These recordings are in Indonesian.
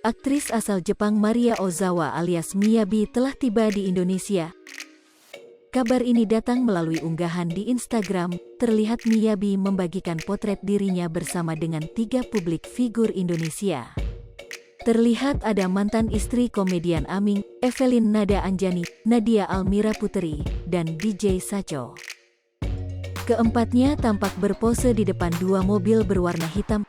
Aktris asal Jepang Maria Ozawa alias Miyabi telah tiba di Indonesia. Kabar ini datang melalui unggahan di Instagram. Terlihat Miyabi membagikan potret dirinya bersama dengan 3 publik figur Indonesia. Terlihat ada mantan istri komedian Aming, Evelyn Nada Anjani, Nadia Almira Puteri, dan DJ Sacho. Keempatnya tampak berpose di depan 2 mobil berwarna hitam.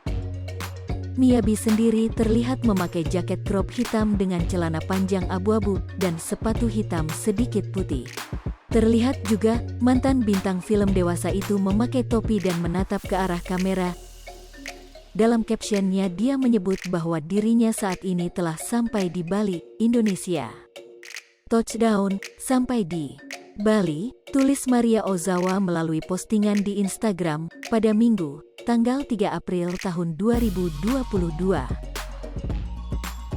Miyabi sendiri terlihat memakai jaket crop hitam dengan celana panjang abu-abu dan sepatu hitam sedikit putih. Terlihat juga mantan bintang film dewasa itu memakai topi dan menatap ke arah kamera. Dalam captionnya dia menyebut bahwa dirinya saat ini telah sampai di Bali, Indonesia. Touchdown, sampai di Bali, tulis Maria Ozawa melalui postingan di Instagram pada Minggu, tanggal 3 April tahun 2022.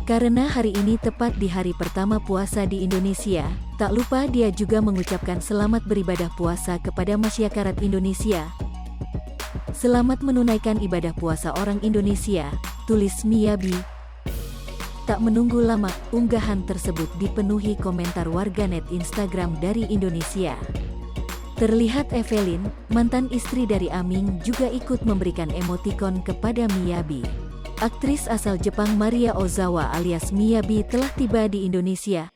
Karena hari ini tepat di hari pertama puasa di Indonesia, tak lupa dia juga mengucapkan selamat beribadah puasa kepada masyarakat Indonesia. Selamat menunaikan ibadah puasa orang Indonesia, tulis Miyabi. Tak menunggu lama, unggahan tersebut dipenuhi komentar warganet Instagram dari Indonesia. Terlihat Evelyn, mantan istri dari Aming, juga ikut memberikan emotikon kepada Miyabi. Aktris asal Jepang Maria Ozawa alias Miyabi telah tiba di Indonesia.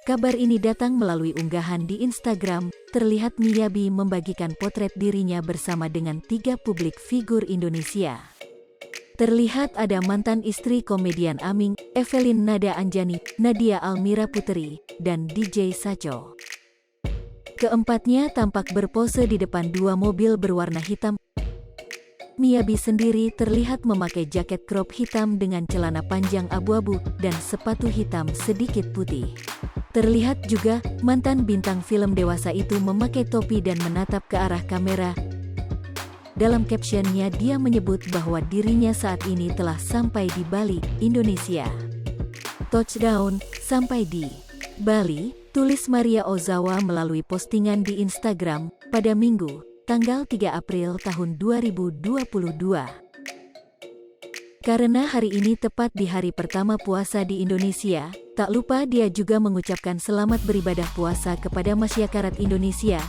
Kabar ini datang melalui unggahan di Instagram. Terlihat Miyabi membagikan potret dirinya bersama dengan 3 publik figur Indonesia. Terlihat ada mantan istri komedian Aming, Evelyn Nada Anjani, Nadia Almira Puteri, dan DJ Sacho. Keempatnya tampak berpose di depan 2 mobil berwarna hitam. Miyabi sendiri terlihat memakai jaket crop hitam dengan celana panjang abu-abu dan sepatu hitam sedikit putih. Terlihat juga mantan bintang film dewasa itu memakai topi dan menatap ke arah kamera. Dalam captionnya dia menyebut bahwa dirinya saat ini telah sampai di Bali, Indonesia. Touchdown, sampai di Bali, tulis Maria Ozawa melalui postingan di Instagram pada Minggu, tanggal 3 April tahun 2022. Karena hari ini tepat di hari pertama puasa di Indonesia, tak lupa dia juga mengucapkan selamat beribadah puasa kepada masyarakat Indonesia.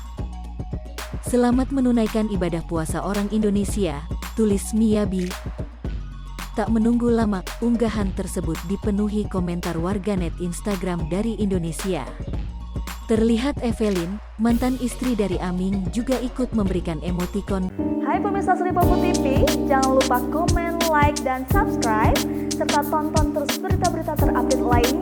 Selamat menunaikan ibadah puasa orang Indonesia, tulis Miyabi. Tak menunggu lama, unggahan tersebut dipenuhi komentar warganet Instagram dari Indonesia. Terlihat Evelyn, mantan istri dari Aming, juga ikut memberikan emotikon. Hai pemirsa Selipopo TV, jangan lupa komen, like, dan subscribe, serta tonton terus berita-berita terupdate lainnya